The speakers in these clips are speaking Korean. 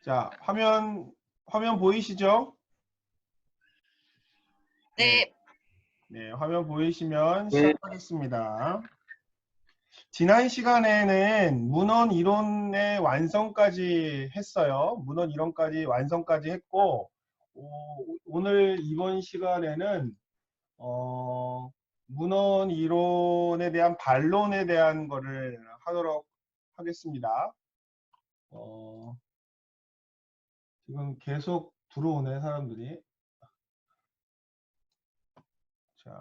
자, 화면 보이시죠? 네, 네, 네, 화면 보이시면 네. 시작하겠습니다. 지난 시간에는 문헌 이론의 완성까지 했어요. 문헌 이론까지 완성까지 했고, 오늘 이번 시간에는 문헌 이론에 대한 반론에 대한 거를 하도록 하겠습니다. 지금 계속 들어오네, 사람들이. 자,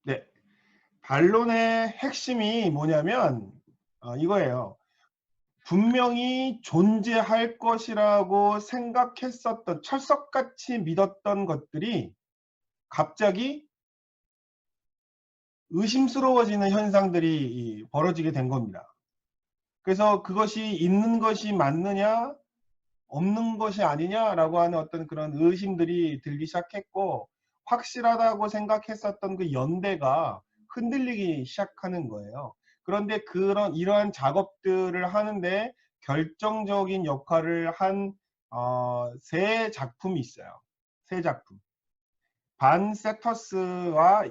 네. 반론의 핵심이 뭐냐면 이거예요. 분명히 존재할 것이라고 생각했었던, 철석같이 믿었던 것들이 갑자기 의심스러워지는 현상들이 벌어지게 된 겁니다. 그래서 그것이 있는 것이 맞느냐 없는 것이 아니냐라고 하는 어떤 그런 의심들이 들기 시작했고, 확실하다고 생각했었던 그 연대가 흔들리기 시작하는 거예요. 그런데 이러한 작업들을 하는데 결정적인 역할을 한 세 작품이 있어요. 세 작품. 반 세터스와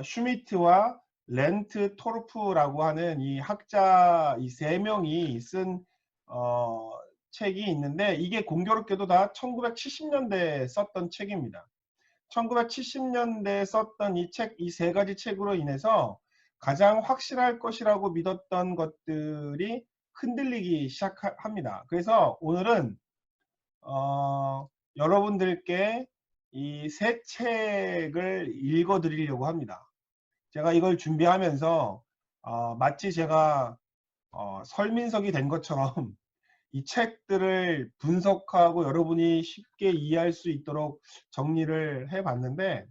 슈미트와 렌트 토르프라고 하는 이 학자 이 세 명이 쓴 책이 있는데, 이게 공교롭게도 다 1970년대에 썼던 책입니다. 1970년대에 썼던 이 책, 이 세 가지 책으로 인해서 가장 확실할 것이라고 믿었던 것들이 흔들리기 시작합니다. 그래서 오늘은 여러분들께 이 세 책을 읽어 드리려고 합니다. 제가 이걸 준비하면서 마치 제가 설민석이 된 것처럼 이 책들을 분석하고 여러분이 쉽게 이해할 수 있도록 정리를 해봤는데,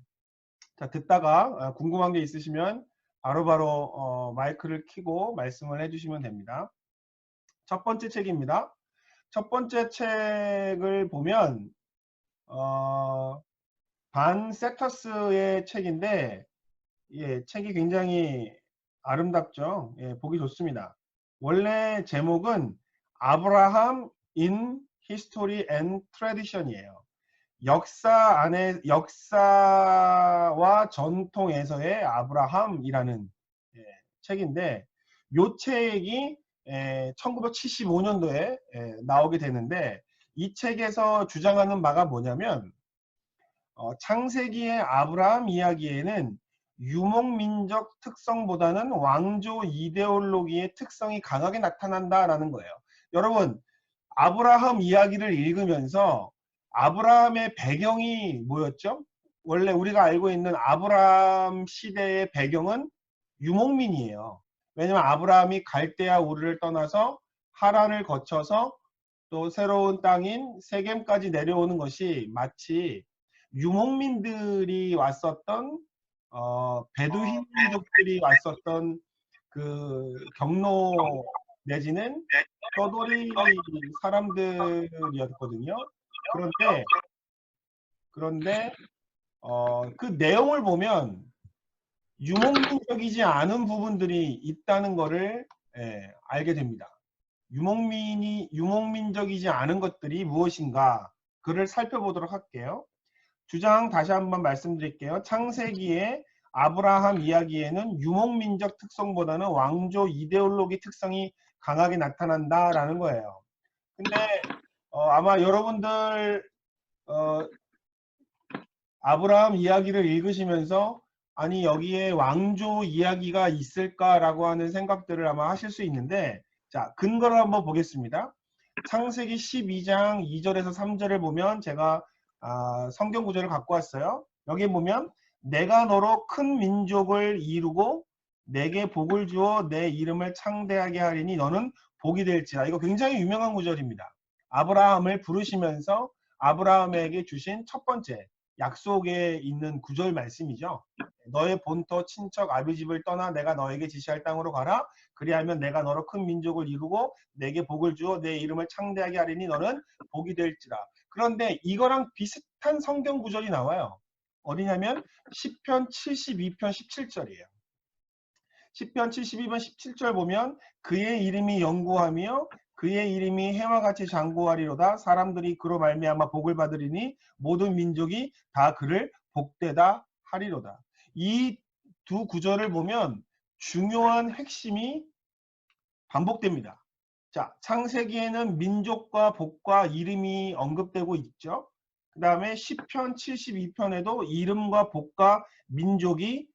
자, 듣다가 궁금한 게 있으시면 바로바로 마이크를 켜고 말씀을 해주시면 됩니다. 첫 번째 책입니다. 첫 번째 책을 보면 반 세터스의 책인데, 예, 책이 굉장히 아름답죠. 예, 보기 좋습니다. 원래 제목은 아브라함 in History and Tradition이에요. 역사와 전통에서의 아브라함이라는 책인데, 이 책이 1975년도에 나오게 되는데, 이 책에서 주장하는 바가 뭐냐면 창세기의 아브라함 이야기에는 유목민적 특성보다는 왕조 이데올로기의 특성이 강하게 나타난다라는 거예요. 여러분, 아브라함 이야기를 읽으면서 아브라함의 배경이 뭐였죠? 원래 우리가 알고 있는 아브라함 시대의 배경은 유목민이에요. 왜냐하면 아브라함이 갈대아 우르를 떠나서 하란을 거쳐서 또 새로운 땅인 세겜까지 내려오는 것이 마치 유목민들이 왔었던 베두힌 민족들이 왔었던 그 경로 내지는 떠돌이 사람들이었거든요. 그런데 그 내용을 보면 유목민적이지 않은 부분들이 있다는 것을 알게 됩니다. 유목민적이지 않은 것들이 무엇인가, 그를 살펴보도록 할게요. 주장 다시 한번 말씀드릴게요. 창세기의 아브라함 이야기에는 유목민적 특성보다는 왕조 이데올로기 특성이 강하게 나타난다라는 거예요. 근데 아마 여러분들 아브라함 이야기를 읽으시면서 아니 여기에 왕조 이야기가 있을까라고 하는 생각들을 아마 하실 수 있는데, 자, 근거를 한번 보겠습니다. 창세기 12장 2절에서 3절을 보면 제가 성경 구절을 갖고 왔어요. 여기 보면 내가 너로 큰 민족을 이루고 내게 복을 주어 내 이름을 창대하게 하리니 너는 복이 될지라. 이거 굉장히 유명한 구절입니다. 아브라함을 부르시면서 아브라함에게 주신 첫 번째 약속에 있는 구절 말씀이죠. 너의 본토 친척 아비집을 떠나 내가 너에게 지시할 땅으로 가라. 그리하면 내가 너로 큰 민족을 이루고 내게 복을 주어 내 이름을 창대하게 하리니 너는 복이 될지라. 그런데 이거랑 비슷한 성경 구절이 나와요. 어디냐면 시편 72편 17절이에요. 시편 72편 17절 보면 그의 이름이 영구하며 그의 이름이 해와 같이 장구하리로다. 사람들이 그로 말미암아 복을 받으리니 모든 민족이 다 그를 복되다 하리로다. 이 두 구절을 보면 중요한 핵심이 반복됩니다. 자, 창세기에는 민족과 복과 이름이 언급되고 있죠. 그 다음에 시편 72편에도 이름과 복과 민족이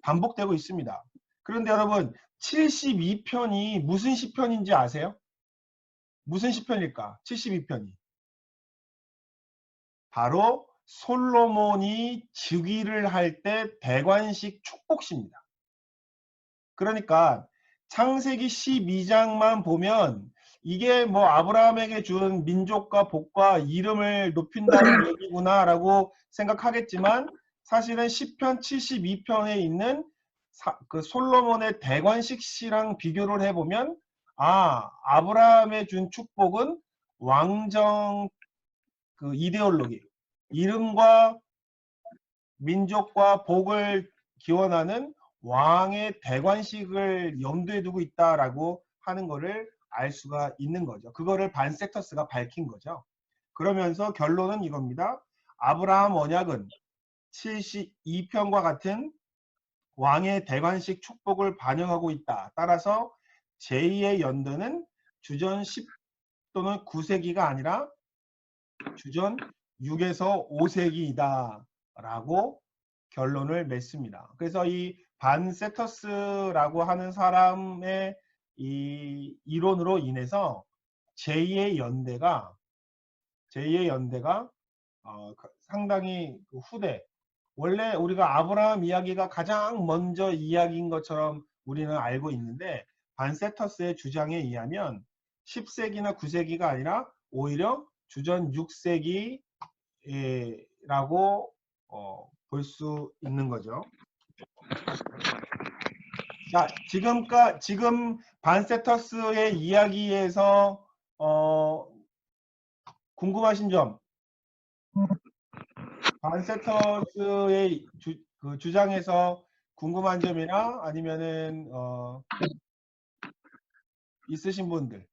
반복되고 있습니다. 그런데 여러분 72편이 무슨 시편인지 아세요? 무슨 시편일까? 72편이 바로 솔로몬이 즉위를 할 때 대관식 축복시입니다. 그러니까 창세기 12장만 보면 이게 뭐 아브라함에게 준 민족과 복과 이름을 높인다는 얘기구나라고 생각하겠지만 사실은 시편 72편에 있는 그 솔로몬의 대관식 시랑 비교를 해보면 아브라함에 준 축복은 왕정 그 이데올로기, 이름과 민족과 복을 기원하는 왕의 대관식을 염두에 두고 있다라고 하는 것을 알 수가 있는 거죠. 그거를 반세터스가 밝힌 거죠. 그러면서 결론은 이겁니다. 아브라함 언약은 72편과 같은 왕의 대관식 축복을 반영하고 있다. 따라서 제2의 연대는 주전 10 또는 9세기가 아니라 주전 6에서 5세기이다 라고 결론을 맺습니다. 그래서 이 반세터스라고 하는 사람의 이 이론으로 인해서 제2의 연대가 상당히 후대, 원래 우리가 아브라함 이야기가 가장 먼저 이야기인 것처럼 우리는 알고 있는데 반세터스의 주장에 의하면 10세기나 9세기가 아니라 오히려 주전 6세기라고 볼 수 있는 거죠. 자, 지금 반세터스의 이야기에서 궁금하신 점, 반세터스의 그 주장에서 궁금한 점이나 아니면은 있으신 분들.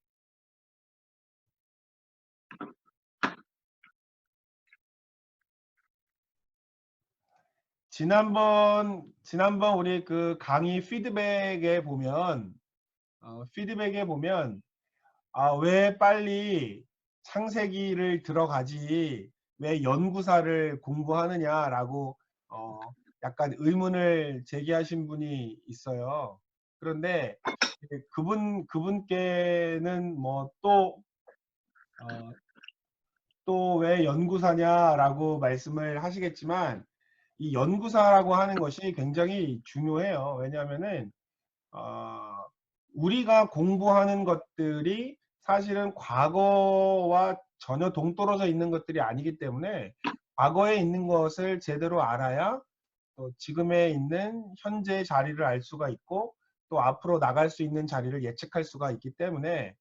지난번 우리 그 강의 피드백에 보면 왜 빨리 창세기를 들어가지 왜 연구사를 공부하느냐라고 약간 의문을 제기하신 분이 있어요. 그런데 그분께는 뭐 또 왜 연구사냐라고 말씀을 하시겠지만 이 연구사라고 하는 것이 굉장히 중요해요. 왜냐하면은 우리가 공부하는 것들이 사실은 과거와 전혀 동떨어져 있는 것들이 아니기 때문에 과거에 있는 것을 제대로 알아야 또 지금에 있는 현재의 자리를 알 수가 있고 또 앞으로 나갈 수 있는 자리를 예측할 수가 있기 때문에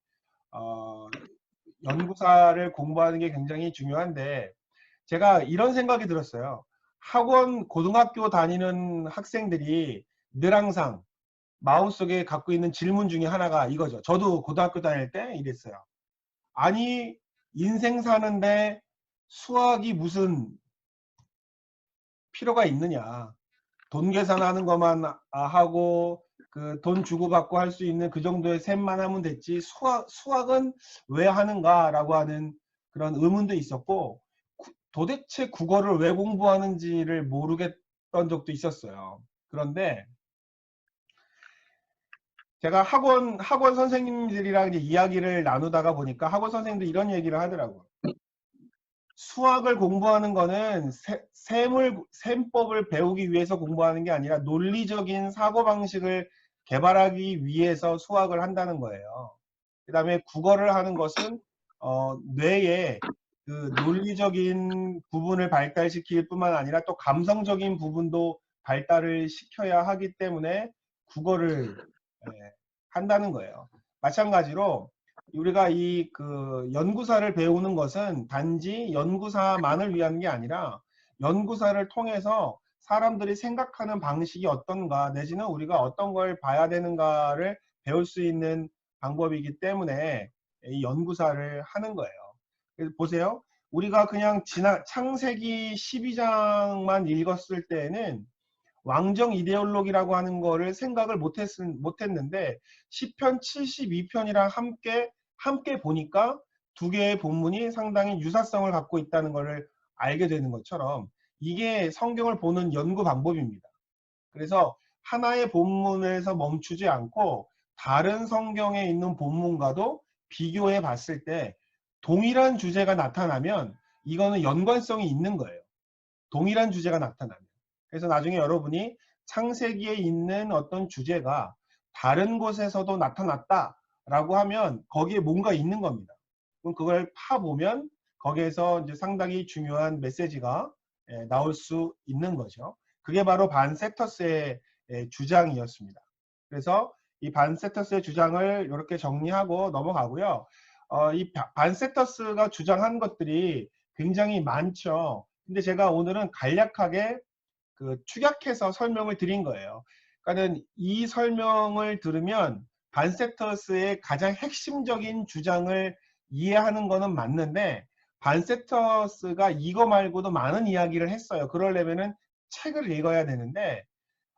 연구사를 공부하는 게 굉장히 중요한데 제가 이런 생각이 들었어요. 고등학교 다니는 학생들이 늘 항상 마음속에 갖고 있는 질문 중에 하나가 이거죠. 저도 고등학교 다닐 때 이랬어요. 아니, 인생 사는데 수학이 무슨 필요가 있느냐. 돈 계산하는 것만 하고 그 돈 주고받고 할 수 있는 그 정도의 셈만 하면 됐지 수학은 왜 하는가라고 하는 그런 의문도 있었고 도대체 국어를 왜 공부하는지를 모르겠던 적도 있었어요. 그런데 제가 학원 선생님들이랑 이제 이야기를 나누다가 보니까 학원 선생님도 이런 얘기를 하더라고요. 수학을 공부하는 거는 셈법을 배우기 위해서 공부하는 게 아니라 논리적인 사고방식을 개발하기 위해서 수학을 한다는 거예요. 그 다음에 국어를 하는 것은 뇌의 그 논리적인 부분을 발달시킬 뿐만 아니라 또 감성적인 부분도 발달을 시켜야 하기 때문에 국어를 한다는 거예요. 마찬가지로 우리가 이 연구사를 배우는 것은 단지 연구사만을 위한 게 아니라 연구사를 통해서 사람들이 생각하는 방식이 어떤가 내지는 우리가 어떤 걸 봐야 되는가를 배울 수 있는 방법이기 때문에 이 연구사를 하는 거예요. 그래서 보세요. 우리가 그냥 창세기 12장만 읽었을 때에는 왕정 이데올로기라고 하는 거를 생각을 못했는데 시편 72편이랑 함께 보니까 두 개의 본문이 상당히 유사성을 갖고 있다는 것을 알게 되는 것처럼 이게 성경을 보는 연구 방법입니다. 그래서 하나의 본문에서 멈추지 않고 다른 성경에 있는 본문과도 비교해 봤을 때 동일한 주제가 나타나면 이거는 연관성이 있는 거예요. 동일한 주제가 나타나면. 그래서 나중에 여러분이 창세기에 있는 어떤 주제가 다른 곳에서도 나타났다라고 하면 거기에 뭔가 있는 겁니다. 그럼 그걸 파보면 거기에서 이제 상당히 중요한 메시지가 나올 수 있는 거죠. 그게 바로 반세터스의 주장이었습니다. 그래서 이 반세터스의 주장을 이렇게 정리하고 넘어가고요. 이 반세터스가 주장한 것들이 굉장히 많죠. 근데 제가 오늘은 간략하게 축약해서 설명을 드린 거예요. 그러니까 이 설명을 들으면 반세터스의 가장 핵심적인 주장을 이해하는 거는 맞는데 반세터스가 이거 말고도 많은 이야기를 했어요. 그러려면은 책을 읽어야 되는데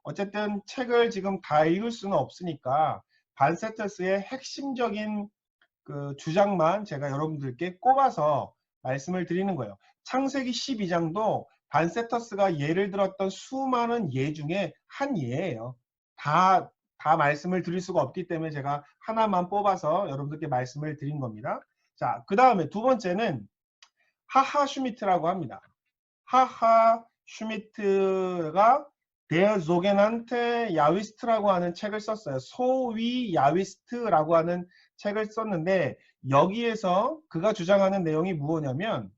어쨌든 책을 지금 다 읽을 수는 없으니까 반세터스의 핵심적인 주장만 제가 여러분들께 꼽아서 말씀을 드리는 거예요. 창세기 12장도 반세터스가 예를 들었던 수많은 예 중에 한 예예요. 다 말씀을 드릴 수가 없기 때문에 제가 하나만 뽑아서 여러분들께 말씀을 드린 겁니다. 자, 그 다음에 두 번째는 하하 슈미트라고 합니다. 하하 슈미트가 Der sogenannte 야위스트라고 하는 책을 썼어요. 소위 야위스트라고 하는 책을 썼는데 여기에서 그가 주장하는 내용이 무엇이냐면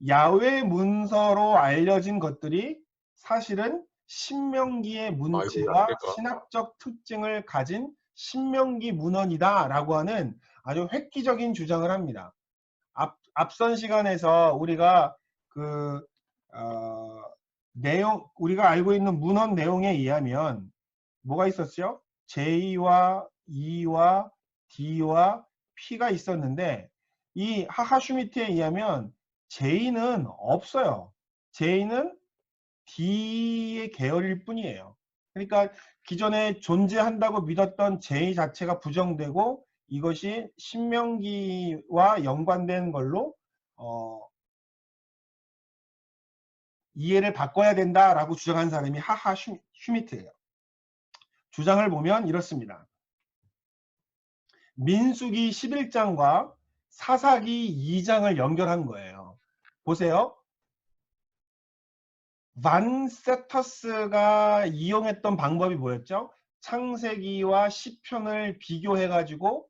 야외 문서로 알려진 것들이 사실은 신명기의 아, 이거 왜 안 문체와 될까? 신학적 특징을 가진 신명기 문헌이다 라고 하는 아주 획기적인 주장을 합니다. 앞선 시간에서 우리가 그 우리가 알고 있는 문헌 내용에 의하면 뭐가 있었죠? J와 E와 D와 P가 있었는데 이 하하슈미트에 의하면 J는 없어요. J는 D의 계열일 뿐이에요. 그러니까 기존에 존재한다고 믿었던 J 자체가 부정되고 이것이 신명기와 연관된 걸로 이해를 바꿔야 된다라고 주장한 사람이 하하 슈미트예요. 주장을 보면 이렇습니다. 민수기 11장과 사사기 2장을 연결한 거예요. 보세요. 반세터스가 이용했던 방법이 뭐였죠? 창세기와 시편을 비교해가지고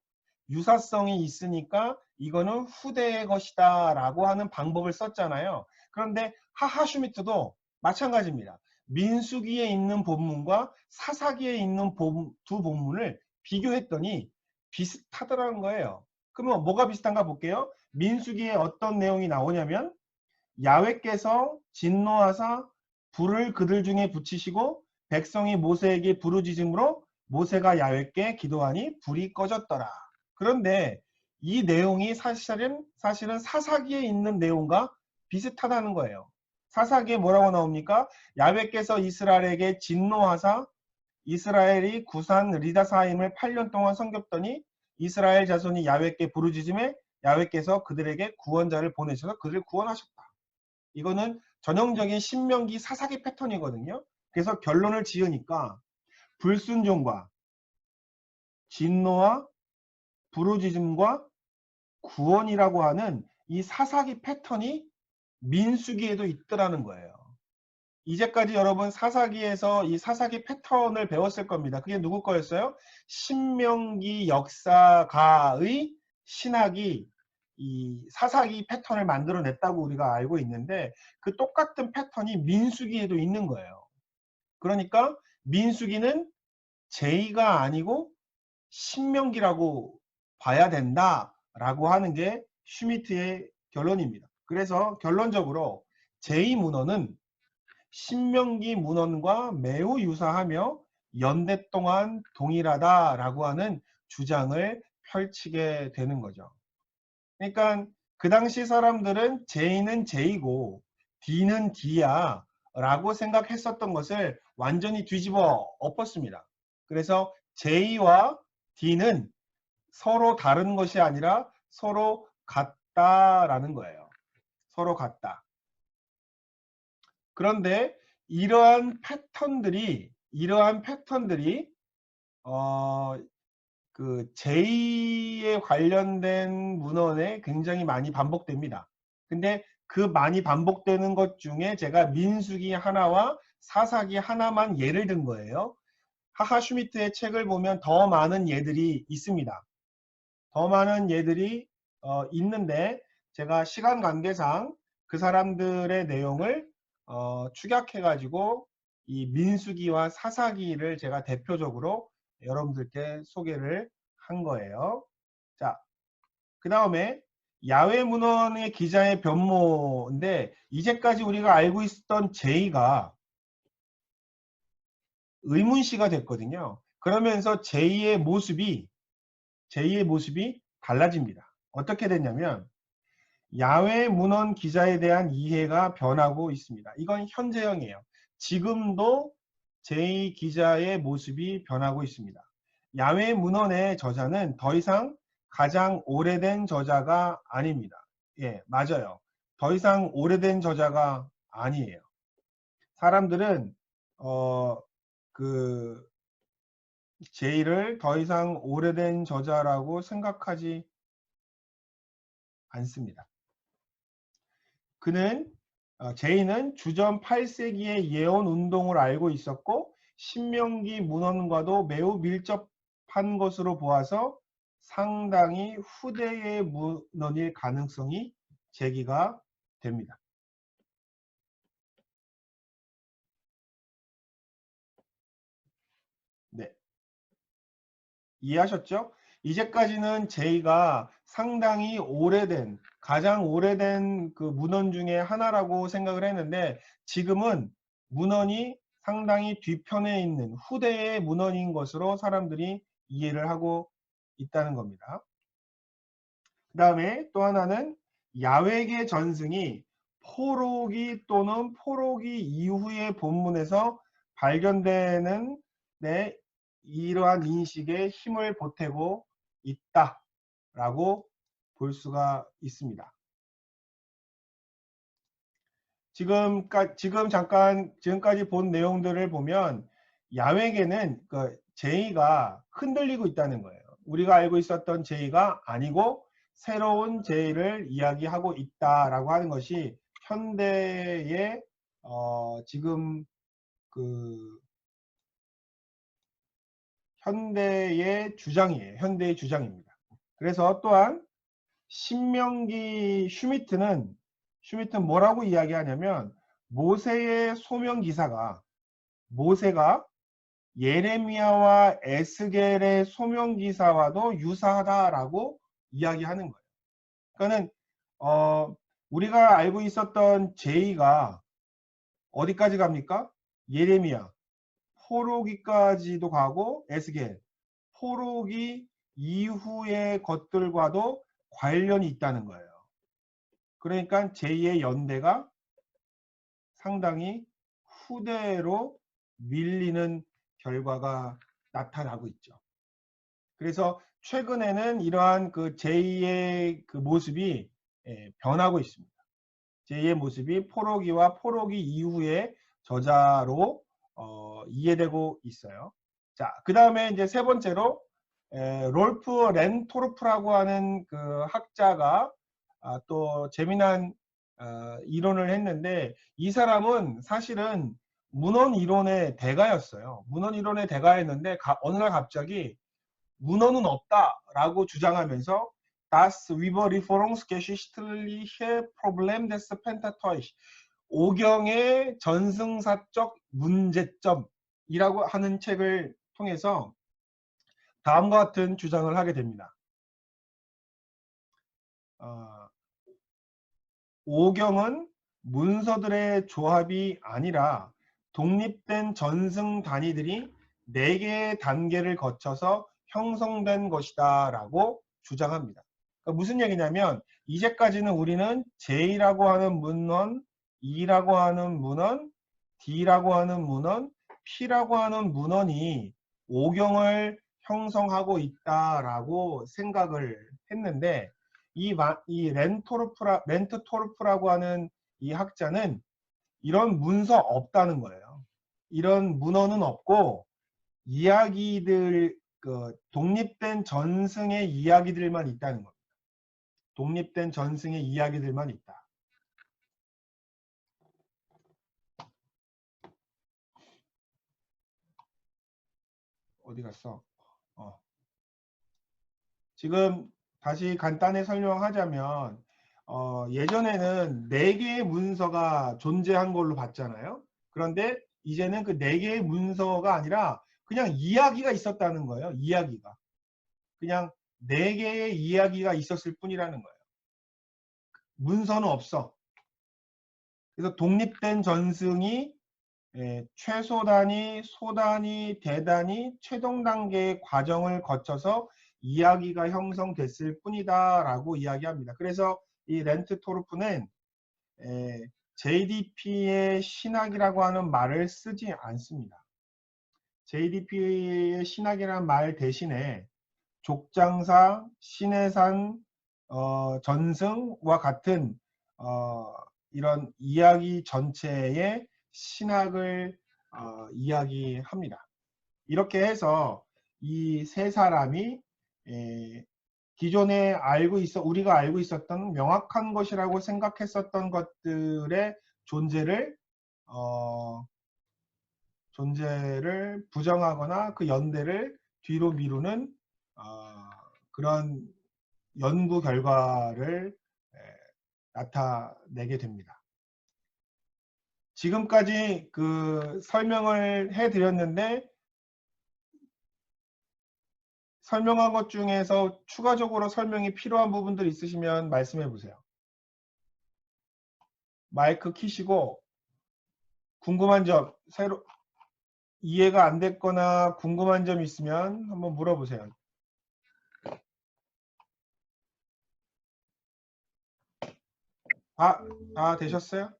유사성이 있으니까 이거는 후대의 것이다 라고 하는 방법을 썼잖아요. 그런데 하하슈미트도 마찬가지입니다. 민수기에 있는 본문과 사사기에 있는 두 본문을 비교했더니 비슷하더라는 거예요. 그러면 뭐가 비슷한가 볼게요. 민수기에 어떤 내용이 나오냐면 야훼께서 진노하사 불을 그들 중에 붙이시고 백성이 모세에게 부르짖음으로 모세가 야훼께 기도하니 불이 꺼졌더라. 그런데 이 내용이 사실은 사사기에 있는 내용과 비슷하다는 거예요. 사사기에 뭐라고 나옵니까? 야훼께서 이스라엘에게 진노하사 이스라엘이 구산 리다사임을 8년 동안 섬겼더니 이스라엘 자손이 야훼께 부르짖음에 야훼께서 그들에게 구원자를 보내셔서 그들을 구원하셨다. 이거는 전형적인 신명기 사사기 패턴이거든요. 그래서 결론을 지으니까 불순종과 진노와 부르짖음과 구원이라고 하는 이 사사기 패턴이 민수기에도 있더라는 거예요. 이제까지 여러분 사사기에서 이 사사기 패턴을 배웠을 겁니다. 그게 누구 거였어요? 신명기 역사가의 신학이 이 사사기 패턴을 만들어냈다고 우리가 알고 있는데 그 똑같은 패턴이 민수기에도 있는 거예요. 그러니까 민수기는 제2가 아니고 신명기라고 봐야 된다라고 하는 게 슈미트의 결론입니다. 그래서 결론적으로 제2문헌은 신명기 문헌과 매우 유사하며 연대 동안 동일하다라고 하는 주장을 펼치게 되는 거죠. 그러니까 그 당시 사람들은 J는 J고 D는 D야 라고 생각했었던 것을 완전히 뒤집어 엎었습니다. 그래서 J와 D는 서로 다른 것이 아니라 서로 같다라는 거예요. 서로 같다. 그런데 이러한 패턴들이 그 제2에 관련된 문헌에 굉장히 많이 반복됩니다. 근데 그 많이 반복되는 것 중에 제가 민수기 하나와 사사기 하나만 예를 든 거예요. 하하 슈미트의 책을 보면 더 많은 예들이 있습니다. 더 많은 예들이 있는데 제가 시간 관계상 그 사람들의 내용을 축약해가지고 이 민수기와 사사기를 제가 대표적으로 여러분들께 소개를 한 거예요. 자, 그 다음에 야외 문헌의 기자의 변모인데 이제까지 우리가 알고 있었던 제이가 의문시가 됐거든요. 그러면서 제이의 모습이 달라집니다. 어떻게 됐냐면 야외 문헌 기자에 대한 이해가 변하고 있습니다. 이건 현재형이에요. 지금도 제이 기자의 모습이 변하고 있습니다. 야외 문헌의 저자는 더 이상 가장 오래된 저자가 아닙니다. 예, 맞아요. 더 이상 오래된 저자가 아니에요. 사람들은 그 제이를 더 이상 오래된 저자라고 생각하지 않습니다. 제이는 주전 8세기의 예언 운동을 알고 있었고 신명기 문헌과도 매우 밀접한 것으로 보아서 상당히 후대의 문헌일 가능성이 제기가 됩니다. 네, 이해하셨죠? 이제까지는 제이가 상당히 오래된, 가장 오래된 그 문헌 중에 하나라고 생각을 했는데 지금은 문헌이 상당히 뒤편에 있는 후대의 문헌인 것으로 사람들이 이해를 하고 있다는 겁니다. 그 다음에 또 하나는 야외계 전승이 포로기 또는 포로기 이후의 본문에서 발견되는 이러한 인식에 힘을 보태고 있다라고 볼 수가 있습니다. 지금까지 본 내용들을 보면 야외계는 제이가 흔들리고 있다는 거예요. 우리가 알고 있었던 제이가 아니고 새로운 제이를 이야기하고 있다라고 하는 것이 현대의 지금 그 현대의 주장이에요. 현대의 주장입니다. 그래서 또한 신명기 슈미트는 뭐라고 이야기하냐면 모세가 예레미야와 에스겔의 소명기사와도 유사하다라고 이야기하는 거예요. 그러니까는 우리가 알고 있었던 제이가 어디까지 갑니까? 예레미야, 포로기까지도 가고 에스겔, 포로기 이후의 것들과도 관련이 있다는 거예요. 그러니까 제2의 연대가 상당히 후대로 밀리는 결과가 나타나고 있죠. 그래서 최근에는 이러한 그 제2의 그 모습이 변하고 있습니다. 제2의 모습이 포로기와 포로기 이후의 저자로 이해되고 있어요. 자, 그 다음에 이제 세 번째로 롤프 렌토르프라고 하는 그 학자가 또 재미난 이론을 했는데 이 사람은 사실은 문헌 이론의 대가였어요. 문헌 이론의 대가였는데 어느 날 갑자기 문헌은 없다라고 주장하면서 Das überlieferungsgeschichtliche Problem des Pentateuch 오경의 전승사적 문제점이라고 하는 책을 통해서 다음과 같은 주장을 하게 됩니다. 오경은 문서들의 조합이 아니라 독립된 전승 단위들이 4개의 단계를 거쳐서 형성된 것이다 라고 주장합니다. 그러니까 무슨 얘기냐면 이제까지는 우리는 J라고 하는 문헌, E라고 하는 문헌, D라고 하는 문헌, P라고 하는 문헌이 오경을 형성하고 있다라고 생각을 했는데 이 렌트토르프라고 하는 이 학자는 이런 문서 없다는 거예요. 이런 문헌은 없고 이야기들, 독립된 전승의 이야기들만 있다는 겁니다. 독립된 전승의 이야기들만 있다. 어디 갔어? 지금 다시 간단히 설명하자면 예전에는 4개의 문서가 존재한 걸로 봤잖아요. 그런데 이제는 그 4개의 문서가 아니라 그냥 이야기가 있었다는 거예요. 이야기가. 그냥 4개의 이야기가 있었을 뿐이라는 거예요. 문서는 없어. 그래서 독립된 전승이 최소단위, 소단위, 대단위, 최종 단계의 과정을 거쳐서 이야기가 형성됐을 뿐이다 라고 이야기합니다. 그래서 이 렌트토르프는 JDP의 신학이라고 하는 말을 쓰지 않습니다. JDP의 신학이라는 말 대신에 족장사, 신해산, 전승과 같은 이런 이야기 전체의 신학을 이야기합니다. 이렇게 해서 이 세 사람이 기존에 우리가 알고 있었던 명확한 것이라고 생각했었던 것들의 존재를 부정하거나 그 연대를 뒤로 미루는 그런 연구 결과를 나타내게 됩니다. 지금까지 그 설명을 해드렸는데 설명한 것 중에서 추가적으로 설명이 필요한 부분들 있으시면 말씀해 보세요. 마이크 키시고 궁금한 점, 이해가 안 됐거나 궁금한 점 있으면 한번 물어보세요. 다 되셨어요?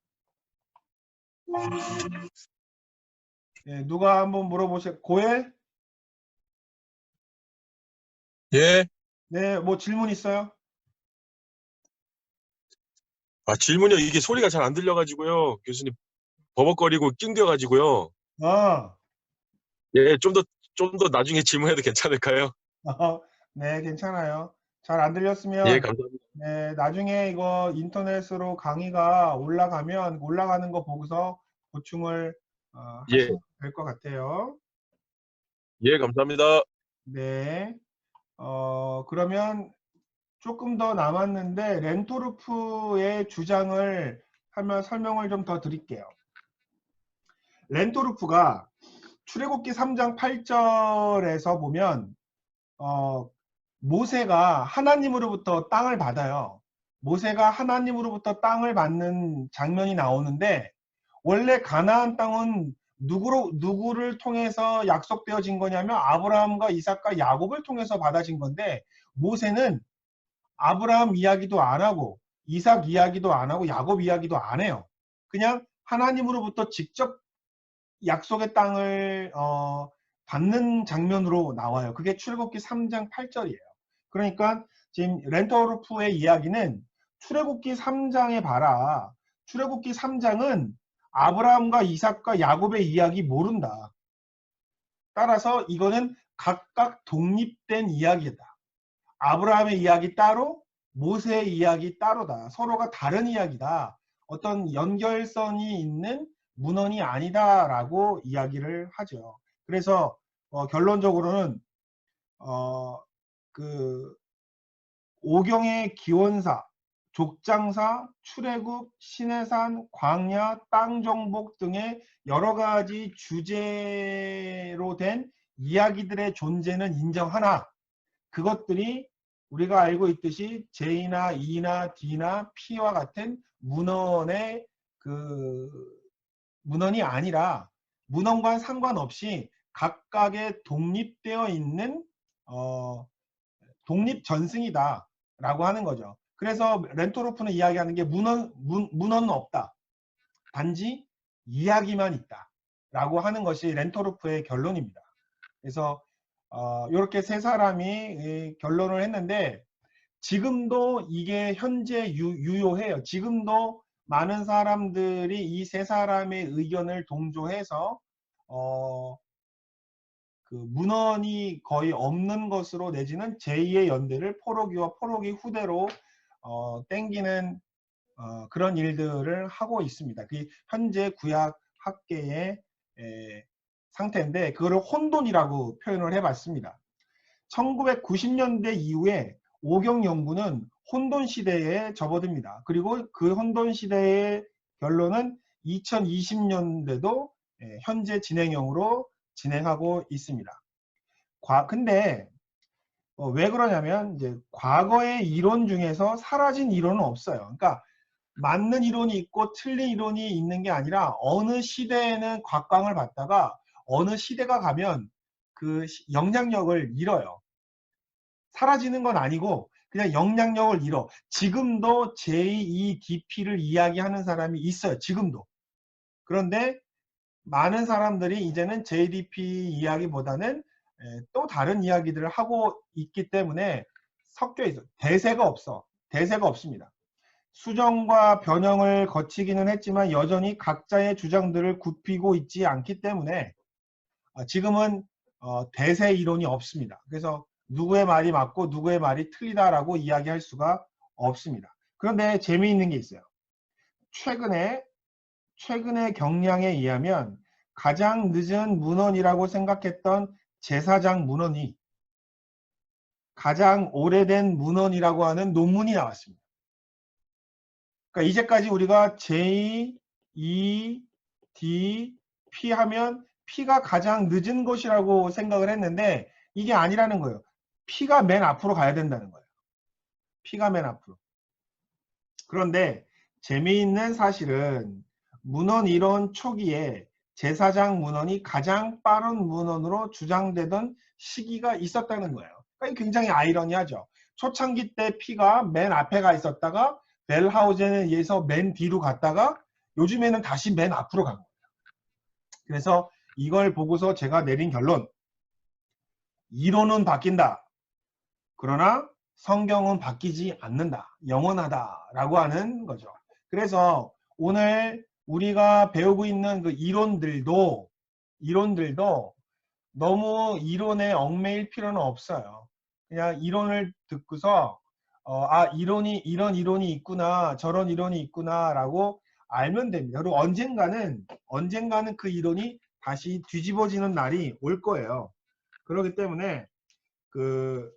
네, 누가 한번 물어보세요. 고엘? 예. 네, 뭐 질문 있어요? 질문이요. 이게 소리가 잘 안 들려가지고요. 교수님, 버벅거리고 낑겨가지고요. 예, 좀 더 나중에 질문해도 괜찮을까요? 네, 괜찮아요. 잘 안 예, 들렸으면 감사합니다. 네, 나중에 이거 인터넷으로 강의가 올라가면 올라가는 거 보고서 보충을 예, 하시면 될 것 같아요. 예, 감사합니다. 네. 그러면 조금 더 남았는데 렌토르프의 주장을 하면 설명을 좀 더 드릴게요. 렌토르프가 출애굽기 3장 8절에서 보면 모세가 하나님으로부터 땅을 받아요. 모세가 하나님으로부터 땅을 받는 장면이 나오는데 원래 가나안 땅은 누구를 통해서 약속되어진 거냐면 아브라함과 이삭과 야곱을 통해서 받아진 건데 모세는 아브라함 이야기도 안 하고 이삭 이야기도 안 하고 야곱 이야기도 안 해요. 그냥 하나님으로부터 직접 약속의 땅을 받는 장면으로 나와요. 그게 출애굽기 3장 8절이에요. 그러니까 지금 렌터루프의 이야기는 출애굽기 3장에 봐라. 출애굽기 3장은 아브라함과 이삭과 야곱의 이야기 모른다. 따라서 이거는 각각 독립된 이야기다. 아브라함의 이야기 따로, 모세의 이야기 따로다. 서로가 다른 이야기다. 어떤 연결선이 있는 문헌이 아니다라고 이야기를 하죠. 그래서 결론적으로는 그 오경의 기원사, 족장사, 출애굽, 신해산, 광야, 땅정복 등의 여러 가지 주제로 된 이야기들의 존재는 인정하나 그것들이 우리가 알고 있듯이 J나 E나 D나 P와 같은 문헌의 그 문헌이 아니라 문헌과 상관없이 각각의 독립되어 있는 독립 전승이다라고 하는 거죠. 그래서 렌토로프는 이야기하는 게 문헌은 없다. 단지 이야기만 있다라고 하는 것이 렌토로프의 결론입니다. 그래서 이렇게 세 사람이 결론을 했는데 지금도 이게 현재 유효해요. 지금도 많은 사람들이 이 세 사람의 의견을 동조해서 그 문헌이 거의 없는 것으로 내지는 제2의 연대를 포로기와 포로기 후대로 땡기는 그런 일들을 하고 있습니다. 그게 현재 구약 학계의 상태인데 그거를 혼돈이라고 표현을 해봤습니다. 1990년대 이후에 오경 연구는 혼돈 시대에 접어듭니다. 그리고 그 혼돈 시대의 결론은 2020년대도 현재 진행형으로 진행하고 있습니다. 근데 왜 그러냐면 이제 과거의 이론 중에서 사라진 이론은 없어요. 그러니까 맞는 이론이 있고 틀린 이론이 있는 게 아니라 어느 시대에는 곽광을 받다가 어느 시대가 가면 그 영향력을 잃어요. 사라지는 건 아니고 그냥 영향력을 잃어. 지금도 JEDP를 이야기하는 사람이 있어요. 지금도. 그런데 많은 사람들이 이제는 JDP 이야기보다는 또 다른 이야기들을 하고 있기 때문에 섞여 있어. 대세가 없어. 대세가 없습니다. 수정과 변형을 거치기는 했지만 여전히 각자의 주장들을 굽히고 있지 않기 때문에 지금은 대세 이론이 없습니다. 그래서 누구의 말이 맞고 누구의 말이 틀리다라고 이야기할 수가 없습니다. 그런데 재미있는 게 있어요. 최근의 경량에 의하면 가장 늦은 문헌이라고 생각했던 제사장 문헌이 가장 오래된 문헌이라고 하는 논문이 나왔습니다. 그러니까 이제까지 우리가 J, E, D, P 하면 P가 가장 늦은 것이라고 생각을 했는데 이게 아니라는 거예요. P가 맨 앞으로 가야 된다는 거예요. P가 맨 앞으로. 그런데 재미있는 사실은 문헌 이론 초기에 제사장 문헌이 가장 빠른 문헌으로 주장되던 시기가 있었다는 거예요. 그러니까 굉장히 아이러니하죠. 초창기 때 P가 맨 앞에 가 있었다가 벨하우젠에 의해서 맨 뒤로 갔다가 요즘에는 다시 맨 앞으로 간 거예요. 그래서 이걸 보고서 제가 내린 결론, 이론은 바뀐다. 그러나 성경은 바뀌지 않는다. 영원하다라고 하는 거죠. 그래서 오늘 우리가 배우고 있는 그 이론들도 너무 이론에 얽매일 필요는 없어요. 그냥 이론을 듣고서 이론이 이런 이론이 있구나 저런 이론이 있구나라고 알면 됩니다. 그리고 언젠가는 그 이론이 다시 뒤집어지는 날이 올 거예요. 그렇기 때문에 그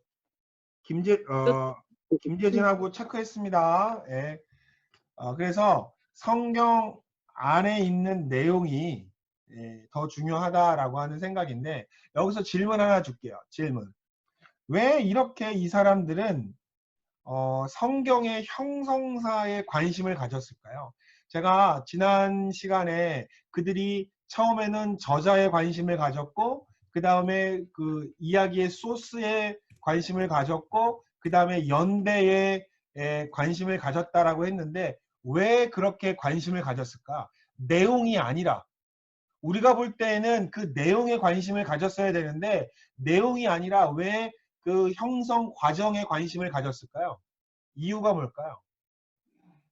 김재진하고 체크했습니다. 예. 그래서 성경 안에 있는 내용이 더 중요하다라고 하는 생각인데 여기서 질문 하나 줄게요. 질문. 왜 이렇게 이 사람들은 성경의 형성사에 관심을 가졌을까요? 제가 지난 시간에 그들이 처음에는 저자에 관심을 가졌고 그 다음에 그 이야기의 소스에 관심을 가졌고 그 다음에 연대에 관심을 가졌다라고 했는데 왜 그렇게 관심을 가졌을까? 내용이 아니라 우리가 볼 때에는 그 내용에 관심을 가졌어야 되는데 내용이 아니라 왜 그 형성 과정에 관심을 가졌을까요? 이유가 뭘까요?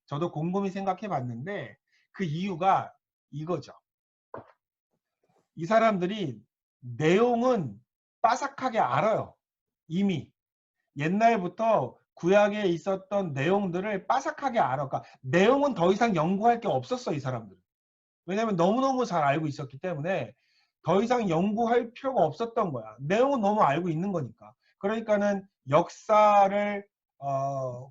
저도 곰곰이 생각해 봤는데 그 이유가 이거죠. 이 사람들이 내용은 빠삭하게 알아요. 이미 옛날부터 구약에 있었던 내용들을 빠삭하게 알아. 그러니까 내용은 더 이상 연구할 게 없었어, 이 사람들은. 왜냐하면 너무너무 잘 알고 있었기 때문에 더 이상 연구할 필요가 없었던 거야. 내용은 너무 알고 있는 거니까. 그러니까는 역사를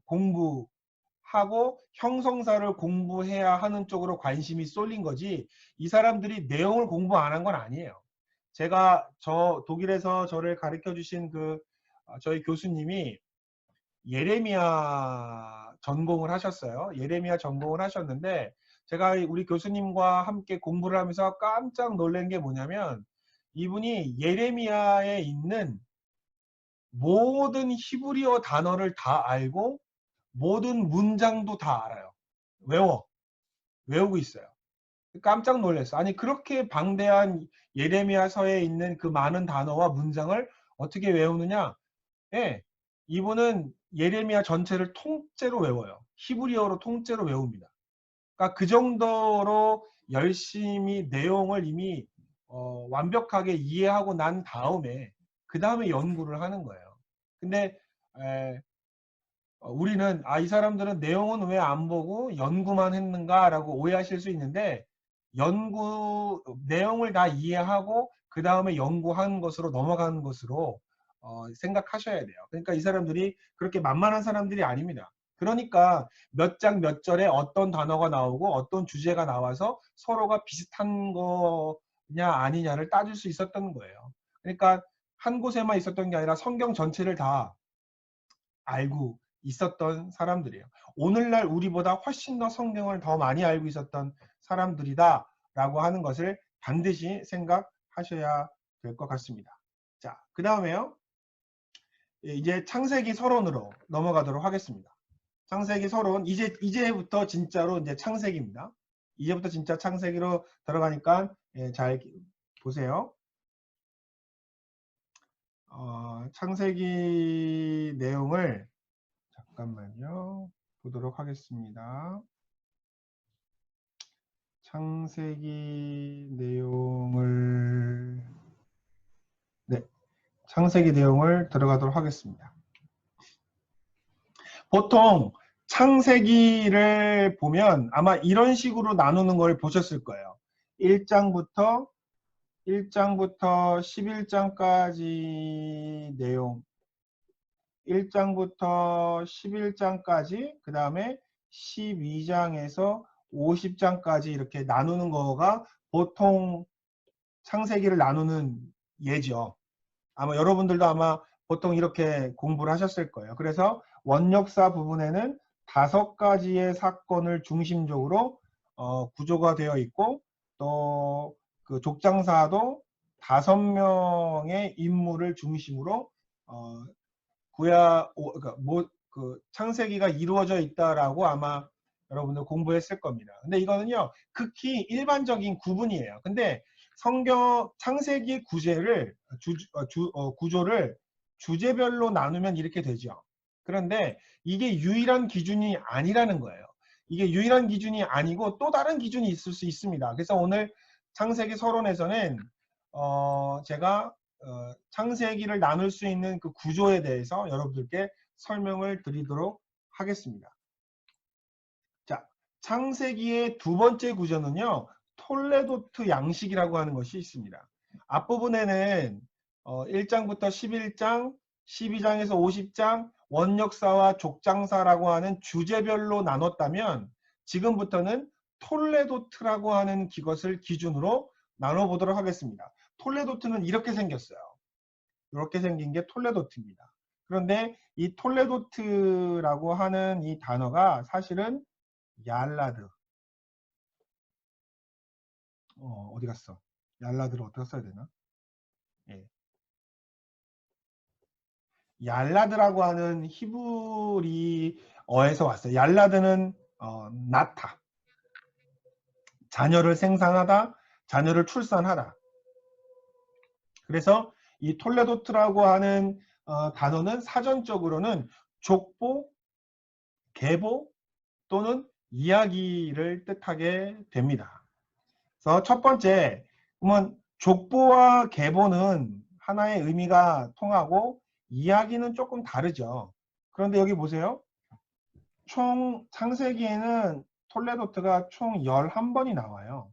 공부하고 형성사를 공부해야 하는 쪽으로 관심이 쏠린 거지 이 사람들이 내용을 공부 안 한 건 아니에요. 제가 독일에서 저를 가르쳐 주신 그 저희 교수님이 예레미야 전공을 하셨어요. 예레미야 전공을 하셨는데 제가 우리 교수님과 함께 공부를 하면서 깜짝 놀란 게 뭐냐면 이분이 예레미야에 있는 모든 히브리어 단어를 다 알고 모든 문장도 다 알아요. 외우고 있어요. 깜짝 놀랐어. 아니 그렇게 방대한 예레미야서에 있는 그 많은 단어와 문장을 어떻게 외우느냐? 예, 이분은 예레미야 전체를 통째로 외워요. 히브리어로 통째로 외웁니다. 그러니까 그 정도로 열심히 내용을 이미 완벽하게 이해하고 난 다음에 그 다음에 연구를 하는 거예요. 근데 우리는 이 사람들은 내용은 왜 안 보고 연구만 했는가라고 오해하실 수 있는데 내용을 다 이해하고 그 다음에 연구한 것으로 넘어가는 것으로 생각하셔야 돼요. 그러니까 이 사람들이 그렇게 만만한 사람들이 아닙니다. 그러니까 몇 장 몇 절에 어떤 단어가 나오고 어떤 주제가 나와서 서로가 비슷한 거냐 아니냐를 따질 수 있었던 거예요. 그러니까 한 곳에만 있었던 게 아니라 성경 전체를 다 알고 있었던 사람들이에요. 오늘날 우리보다 훨씬 더 성경을 더 많이 알고 있었던 사람들이다 라고 하는 것을 반드시 생각하셔야 될 것 같습니다. 자, 그 다음에요. 이제 창세기 서론으로 넘어가도록 하겠습니다. 창세기 서론, 이제부터 진짜로 이제 창세기입니다. 이제부터 진짜 창세기로 들어가니까 잘 보세요. 창세기 내용을 잠깐만요. 보도록 하겠습니다. 창세기 내용을 창세기 내용을 들어가도록 하겠습니다. 보통 창세기를 보면 아마 이런 식으로 나누는 걸 보셨을 거예요. 1장부터 11장까지 내용 1장부터 11장까지 그 다음에 12장에서 50장까지 이렇게 나누는 거가 보통 창세기를 나누는 예죠. 아마 여러분들도 아마 보통 이렇게 공부를 하셨을 거예요. 그래서 원역사 부분에는 5가지의 사건을 중심적으로 구조가 되어 있고 또 그 족장사도 5명의 인물을 중심으로 그 창세기가 이루어져 있다라고 아마 여러분들 공부했을 겁니다. 근데 이거는요 극히 일반적인 구분이에요. 근데 성경 창세기 구조를 주제별로 나누면 이렇게 되죠. 그런데 이게 유일한 기준이 아니라는 거예요. 이게 유일한 기준이 아니고 또 다른 기준이 있을 수 있습니다. 그래서 오늘 창세기 서론에서는 제가 창세기를 나눌 수 있는 그 구조에 대해서 여러분들께 설명을 드리도록 하겠습니다. 자, 창세기의 두 번째 구조는요. 톨레도트 양식이라고 하는 것이 있습니다. 앞부분에는 1장부터 11장, 12장에서 50장, 원역사와 족장사라고 하는 주제별로 나눴다면 지금부터는 톨레도트라고 하는 것을 기준으로 나눠보도록 하겠습니다. 톨레도트는 이렇게 생겼어요. 이렇게 생긴 게 톨레도트입니다. 그런데 이 톨레도트라고 하는 이 단어가 사실은 얄라드. 어디 갔어? 얄라드를 어떻게 써야 되나? 예. 얄라드라고 하는 히브리어에서 왔어요. 얄라드는 낳다. 자녀를 생산하다, 자녀를 출산하다. 그래서 이 톨레도트라고 하는 단어는 사전적으로는 족보, 계보 또는 이야기를 뜻하게 됩니다. 그래서 첫 번째, 그러면 족보와 계보는 하나의 의미가 통하고 이야기는 조금 다르죠. 그런데 여기 보세요. 총 창세기에는 톨레도트가 총 11번이 나와요.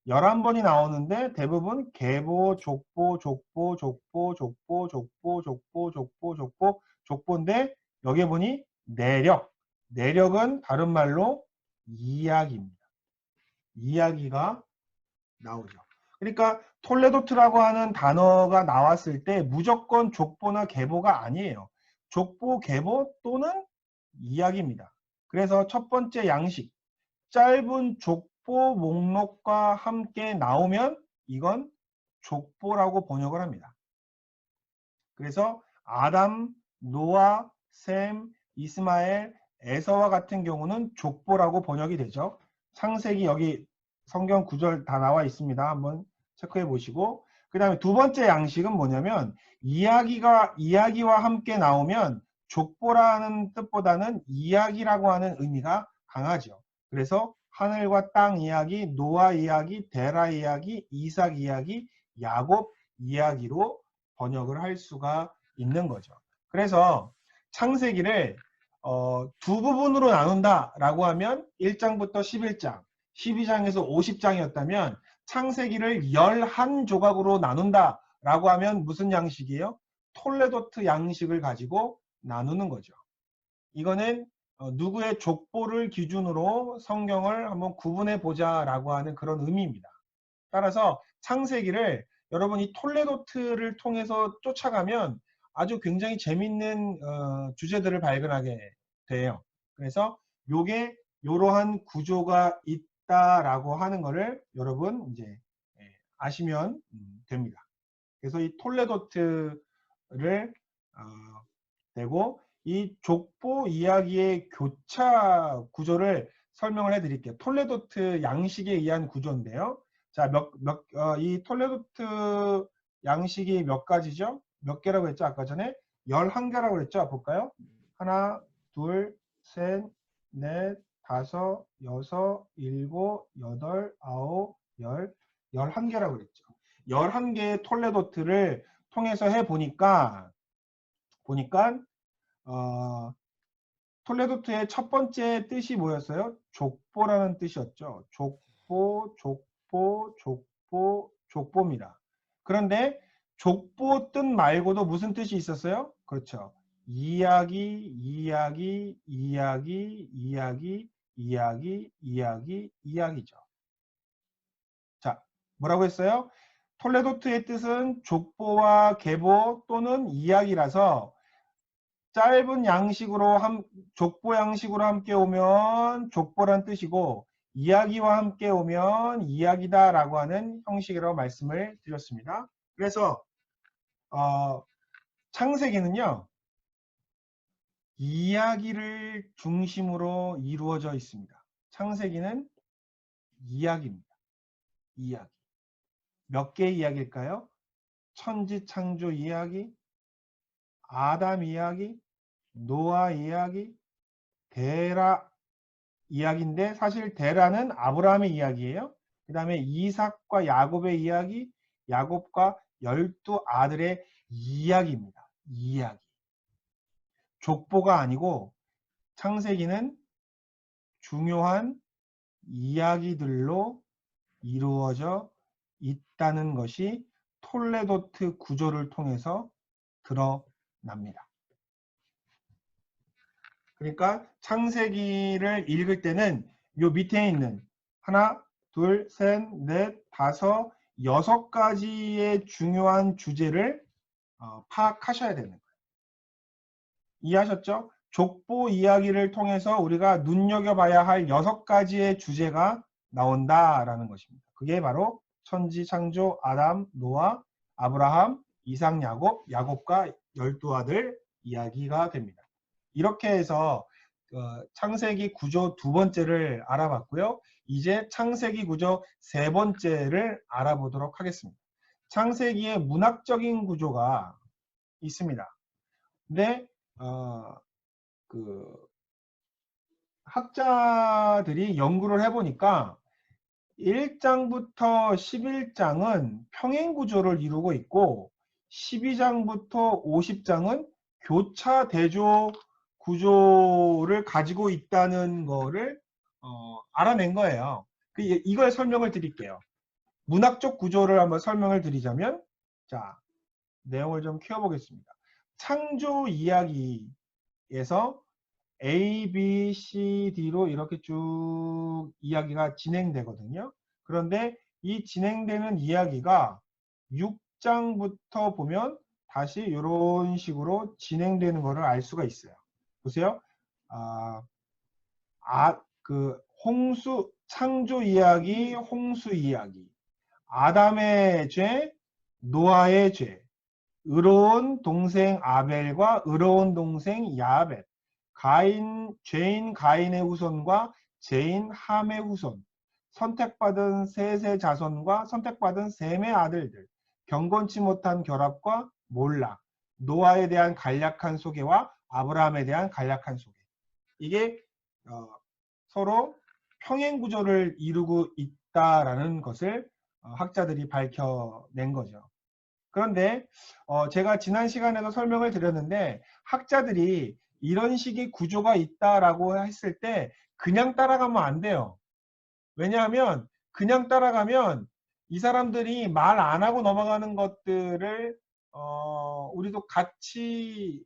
11번이 나오는데 대부분 계보, 족보, 족보, 족보, 족보, 족보, 족보, 족보, 족보, 족보인데 여기 보니 내력은 다른 말로 이야기입니다. 이야기가 나오죠. 그러니까 톨레도트라고 하는 단어가 나왔을 때 무조건 족보나 계보가 아니에요. 족보, 계보 또는 이야기입니다. 그래서 첫 번째 양식, 짧은 족보 목록과 함께 나오면 이건 족보라고 번역을 합니다. 그래서 아담, 노아, 셈, 이스마엘, 에서와 같은 경우는 족보라고 번역이 되죠. 창세기 여기 성경 구절 다 나와 있습니다. 한번 체크해 보시고. 그 다음에 두 번째 양식은 뭐냐면 이야기와 함께 나오면 족보라는 뜻보다는 이야기라고 하는 의미가 강하죠. 그래서 하늘과 땅 이야기, 노아 이야기, 데라 이야기, 이삭 이야기, 야곱 이야기로 번역을 할 수가 있는 거죠. 그래서 창세기를 두 부분으로 나눈다라고 하면 1장부터 11장, 12장에서 50장이었다면 창세기를 11조각으로 나눈다라고 하면 무슨 양식이에요? 톨레도트 양식을 가지고 나누는 거죠. 이거는 누구의 족보를 기준으로 성경을 한번 구분해 보자라고 하는 그런 의미입니다. 따라서 창세기를 여러분이 톨레도트를 통해서 쫓아가면 아주 굉장히 재밌는 주제들을 발견하게 돼요. 그래서 요게 이러한 구조가 있다라고 하는 거를 여러분 이제 아시면 됩니다. 그래서 이 톨레도트를 되고 이 족보 이야기의 교차 구조를 설명을 해드릴게요. 톨레도트 양식에 의한 구조인데요. 자, 이 톨레도트 양식이 몇 가지죠? 몇 개라고 했죠? 아까 전에 11개라고 그랬죠? 볼까요? 하나, 둘, 셋, 넷, 다섯, 여섯, 일곱, 여덟, 아홉, 11개라고 그랬죠. 11개의 톨레도트를 통해서 해보니까 톨레도트의 첫 번째 뜻이 뭐였어요? 족보라는 뜻이었죠. 족보입니다. 그런데 족보 뜻 말고도 무슨 뜻이 있었어요? 그렇죠. 이야기죠. 자, 뭐라고 했어요? 톨레도트의 뜻은 족보와 계보 또는 이야기라서 짧은 양식으로 족보 양식으로 함께 오면 족보란 뜻이고 이야기와 함께 오면 이야기다라고 하는 형식이라고 말씀을 드렸습니다. 그래서 창세기는요. 이야기를 중심으로 이루어져 있습니다. 창세기는 이야기입니다. 이야기. 몇 개의 이야기일까요? 천지 창조 이야기, 아담 이야기, 노아 이야기, 데라 이야기인데 사실 데라는 아브라함의 이야기예요. 그 다음에 이삭과 야곱의 이야기, 야곱과 12아들의 이야기입니다. 이야기. 족보가 아니고 창세기는 중요한 이야기들로 이루어져 있다는 것이 톨레도트 구조를 통해서 드러납니다. 그러니까 창세기를 읽을 때는 요 밑에 있는 하나, 둘, 셋, 넷, 다섯, 6가지의 중요한 주제를 파악하셔야 되는 거예요. 이해하셨죠? 족보 이야기를 통해서 우리가 눈여겨봐야 할 6가지의 주제가 나온다라는 것입니다. 그게 바로 천지 창조, 아담, 노아, 아브라함, 이삭, 야곱, 야곱과 12아들 이야기가 됩니다. 이렇게 해서 창세기 구조 두 번째를 알아봤고요. 이제 창세기 구조 세 번째를 알아보도록 하겠습니다. 창세기의 문학적인 구조가 있습니다. 근데 학자들이 연구를 해보니까 1장부터 11장은 평행 구조를 이루고 있고 12장부터 50장은 교차 대조 구조를 가지고 있다는 거를 알아낸 거예요. 이걸 설명을 드릴게요. 문학적 구조를 한번 설명을 드리자면 자, 내용을 좀 키워보겠습니다. 창조 이야기에서 A, B, C, D로 이렇게 쭉 이야기가 진행되거든요. 그런데 이 진행되는 이야기가 6장부터 보면 다시 이런 식으로 진행되는 것을 알 수가 있어요. 보세요. 창조 이야기, 홍수 이야기, 아담의 죄, 노아의 죄, 의로운 동생 아벨과 의로운 동생 야벳, 죄인 가인의 후손과 죄인 함의 후손, 선택받은 셋의 자손과 선택받은 셈의 아들들, 경건치 못한 결합과 몰락, 노아에 대한 간략한 소개와 아브라함에 대한 간략한 소개. 이게 서로 평행 구조를 이루고 있다라는 것을 학자들이 밝혀낸 거죠. 그런데 제가 지난 시간에도 설명을 드렸는데 학자들이 이런 식의 구조가 있다라고 했을 때 그냥 따라가면 안 돼요. 왜냐하면 그냥 따라가면 이 사람들이 말 안 하고 넘어가는 것들을 우리도 같이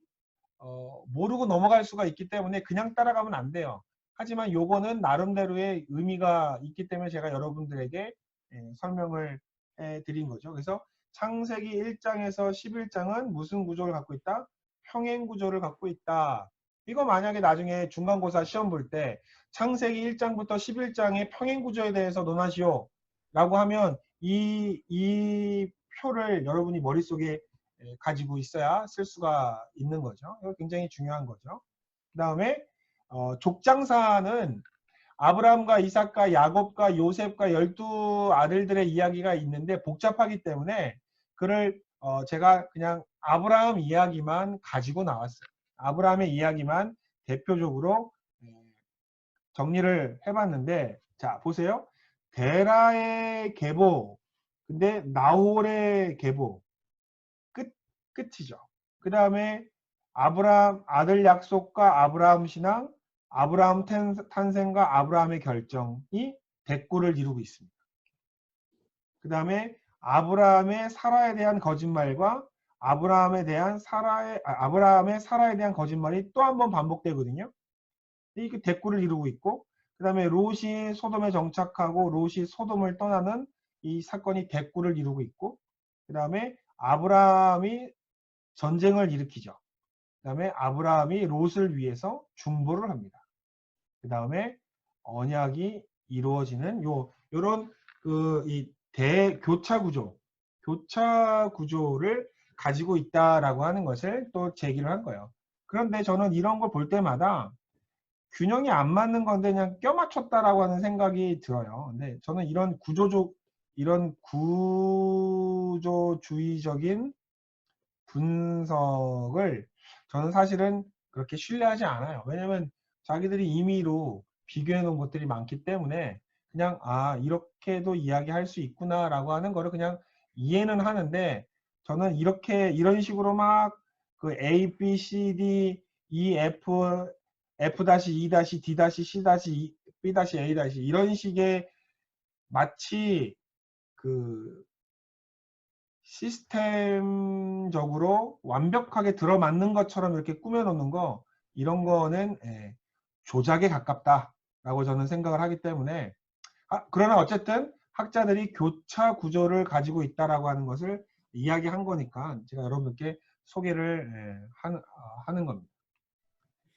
모르고 넘어갈 수가 있기 때문에 그냥 따라가면 안 돼요. 하지만 요거는 나름대로의 의미가 있기 때문에 제가 여러분들에게 설명을 해드린 거죠. 그래서 창세기 1장에서 11장은 무슨 구조를 갖고 있다? 평행 구조를 갖고 있다. 이거 만약에 나중에 중간고사 시험 볼 때 창세기 1장부터 11장의 평행 구조에 대해서 논하시오 라고 하면 이 표를 여러분이 머릿속에 가지고 있어야 쓸 수가 있는 거죠. 이거 굉장히 중요한 거죠. 그 다음에 족장사는 아브라함과 이삭과 야곱과 요셉과 12 아들들의 이야기가 있는데 복잡하기 때문에 그를 제가 그냥 아브라함 이야기만 가지고 나왔어요. 아브라함의 이야기만 대표적으로 정리를 해봤는데 자 보세요. 데라의 계보 근데 나홀의 계보 끝이죠. 그 다음에 아브라함 아들 약속과 아브라함 신앙, 아브라함 탄생과 아브라함의 결정이 대꾸를 이루고 있습니다. 그 다음에 아브라함의 사라에 대한 거짓말과 아브라함의 사라에 대한 거짓말이 또 한 번 반복되거든요. 이게 대꾸를 이루고 있고, 그 다음에 롯이 소돔에 정착하고 롯이 소돔을 떠나는 이 사건이 대꾸를 이루고 있고, 그 다음에 아브라함이 전쟁을 일으키죠. 그 다음에 아브라함이 롯을 위해서 중보를 합니다. 그 다음에 언약이 이루어지는 요런 이 대교차 구조를 가지고 있다라고 하는 것을 또 제기를 한 거예요. 그런데 저는 이런 걸 볼 때마다 균형이 안 맞는 건데 그냥 껴맞췄다라고 하는 생각이 들어요. 근데 저는 이런 구조주의적인 분석을 저는 사실은 그렇게 신뢰하지 않아요. 왜냐면 자기들이 임의로 비교해 놓은 것들이 많기 때문에 그냥 이렇게도 이야기할 수 있구나라고 하는 거를 그냥 이해는 하는데 저는 이런 식으로 막 그 A, B, C, D, E, F, F-E, D-C, B-A- 이런 식의 마치 그 시스템적으로 완벽하게 들어맞는 것처럼 이렇게 꾸며놓는 거 이런 거는 조작에 가깝다라고 저는 생각을 하기 때문에 그러나 어쨌든 학자들이 교차 구조를 가지고 있다라고 하는 것을 이야기한 거니까 제가 여러분께 소개를 하는 겁니다.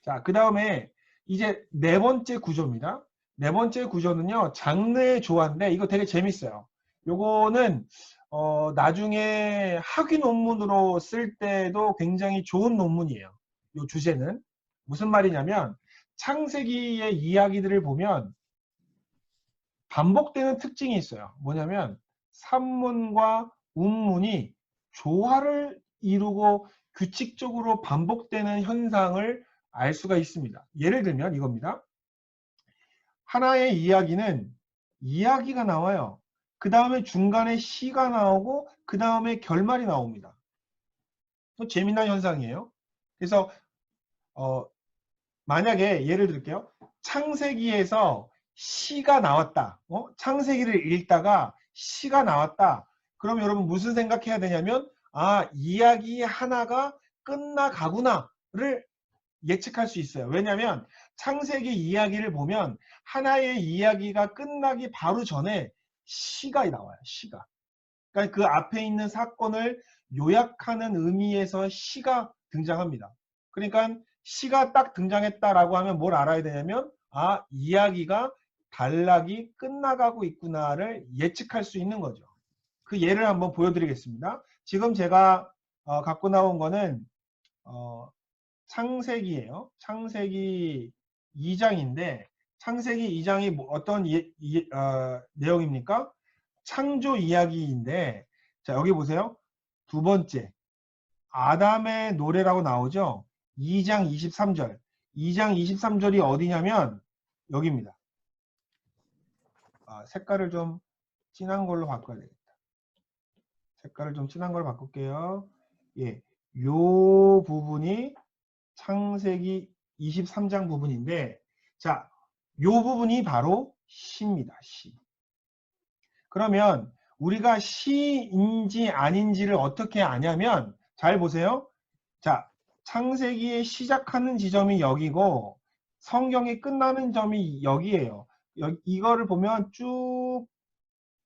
자, 그 다음에 이제 네 번째 구조입니다. 네 번째 구조는요, 장르의 조화인데 이거 되게 재밌어요. 요거는 나중에 학위 논문으로 쓸 때도 굉장히 좋은 논문이에요. 요 주제는 무슨 말이냐면 창세기의 이야기들을 보면 반복되는 특징이 있어요. 뭐냐면 산문과 운문이 조화를 이루고 규칙적으로 반복되는 현상을 알 수가 있습니다. 예를 들면 이겁니다. 하나의 이야기는 이야기가 나와요. 그 다음에 중간에 시가 나오고 그 다음에 결말이 나옵니다. 또 재미난 현상이에요. 그래서 만약에 예를 들게요. 창세기에서 시가 나왔다. 창세기를 읽다가 시가 나왔다. 그럼 여러분 무슨 생각해야 되냐면 이야기 하나가 끝나가구나를 예측할 수 있어요. 왜냐하면 창세기 이야기를 보면 하나의 이야기가 끝나기 바로 전에 시가 나와요. 시가. 그러니까 그 앞에 있는 사건을 요약하는 의미에서 시가 등장합니다. 그러니까 시가 딱 등장했다라고 하면 뭘 알아야 되냐면 아, 이야기가 단락이 끝나가고 있구나를 예측할 수 있는 거죠. 그 예를 한번 보여드리겠습니다. 지금 제가 갖고 나온 거는 창세기예요. 창세기 2장인데 창세기 2장이 어떤 내용입니까? 창조 이야기인데 자 여기 보세요. 두 번째 아담의 노래라고 나오죠. 2장 23절. 2장 23절이 어디냐면 여기입니다. 색깔을 좀 진한 걸로 바꿔야 되겠다. 색깔을 좀 진한 걸로 바꿀게요. 예, 요 부분이 창세기 23장 부분인데 자, 요 부분이 바로 시입니다. 시. 그러면 우리가 시인지 아닌지를 어떻게 아냐면 잘 보세요. 자, 창세기의 시작하는 지점이 여기고 성경이 끝나는 점이 여기예요. 이거를 보면 쭉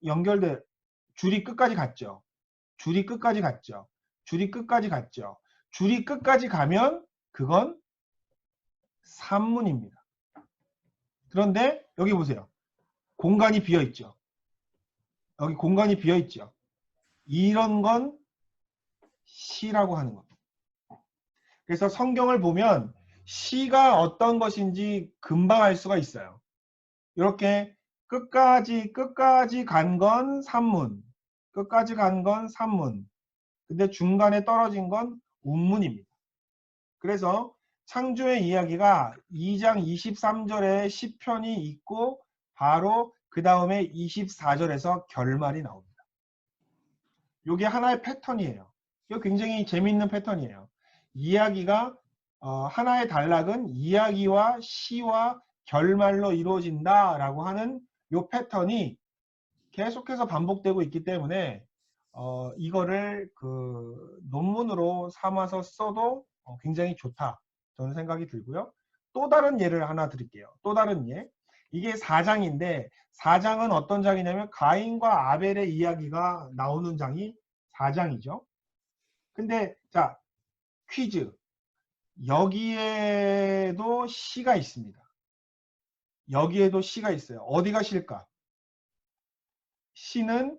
연결돼 줄이 끝까지 갔죠. 줄이 끝까지 갔죠. 줄이 끝까지 갔죠. 줄이 끝까지 가면 그건 산문입니다. 그런데 여기 보세요. 공간이 비어 있죠. 여기 공간이 비어 있죠. 이런 건 시라고 하는 겁니다. 그래서 성경을 보면 시가 어떤 것인지 금방 알 수가 있어요. 이렇게 끝까지 간 건 산문, 끝까지 간 건 산문, 근데 중간에 떨어진 건 운문입니다. 그래서 창조의 이야기가 2장 23절에 시편이 있고 바로 그 다음에 24절에서 결말이 나옵니다. 이게 하나의 패턴이에요. 이거 굉장히 재미있는 패턴이에요. 이야기가 하나의 단락은 이야기와 시와 결말로 이루어진다라고 하는 이 패턴이 계속해서 반복되고 있기 때문에 이거를 그 논문으로 삼아서 써도 굉장히 좋다 저는 생각이 들고요. 또 다른 예를 하나 드릴게요. 또 다른 예. 이게 4장인데 4장은 어떤 장이냐면 가인과 아벨의 이야기가 나오는 장이 4장이죠. 근데 자 퀴즈. 여기에도 시가 있습니다. 여기에도 시가 있어요. 어디가 시일까? 시는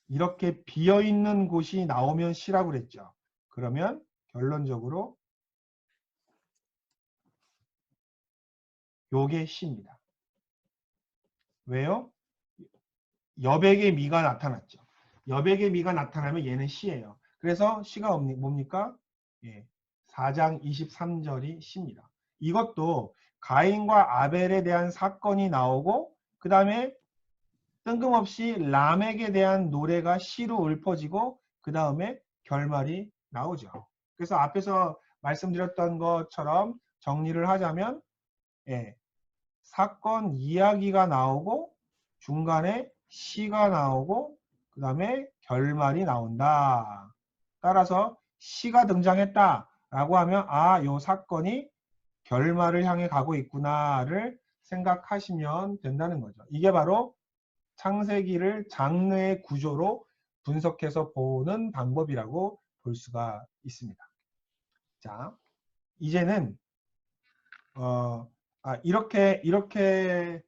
이렇게 비어있는 곳이 나오면 시라고 그랬죠. 그러면 결론적으로 요게 시입니다. 왜요? 여백의 미가 나타났죠. 여백의 미가 나타나면 얘는 시예요. 그래서 시가 뭡니까? 예, 4장 23절이 시입니다. 이것도 가인과 아벨에 대한 사건이 나오고 그 다음에 뜬금없이 람에게 대한 노래가 시로 읊어지고 그 다음에 결말이 나오죠. 그래서 앞에서 말씀드렸던 것처럼 정리를 하자면 예, 사건 이야기가 나오고 중간에 시가 나오고 그 다음에 결말이 나온다. 따라서 시가 등장했다라고 하면 아, 요 사건이 결말을 향해 가고 있구나를 생각하시면 된다는 거죠. 이게 바로 창세기를 장르의 구조로 분석해서 보는 방법이라고 볼 수가 있습니다. 자, 이제는 이렇게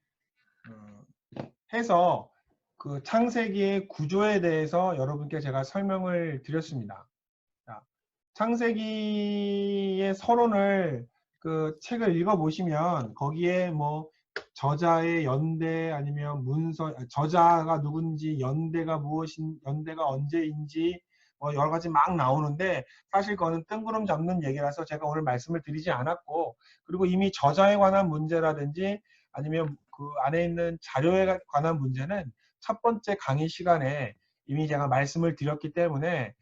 해서 그 창세기의 구조에 대해서 여러분께 제가 설명을 드렸습니다. 자, 창세기의 서론을 그 책을 읽어보시면 거기에 뭐 저자의 연대 아니면 문서 저자가 누군지 연대가 연대가 언제인지 뭐 여러 가지 막 나오는데 사실 그거는 뜬구름 잡는 얘기라서 제가 오늘 말씀을 드리지 않았고 그리고 이미 저자에 관한 문제라든지 아니면 그 안에 있는 자료에 관한 문제는 첫 번째 강의 시간에 이미 제가 말씀을 드렸기 때문에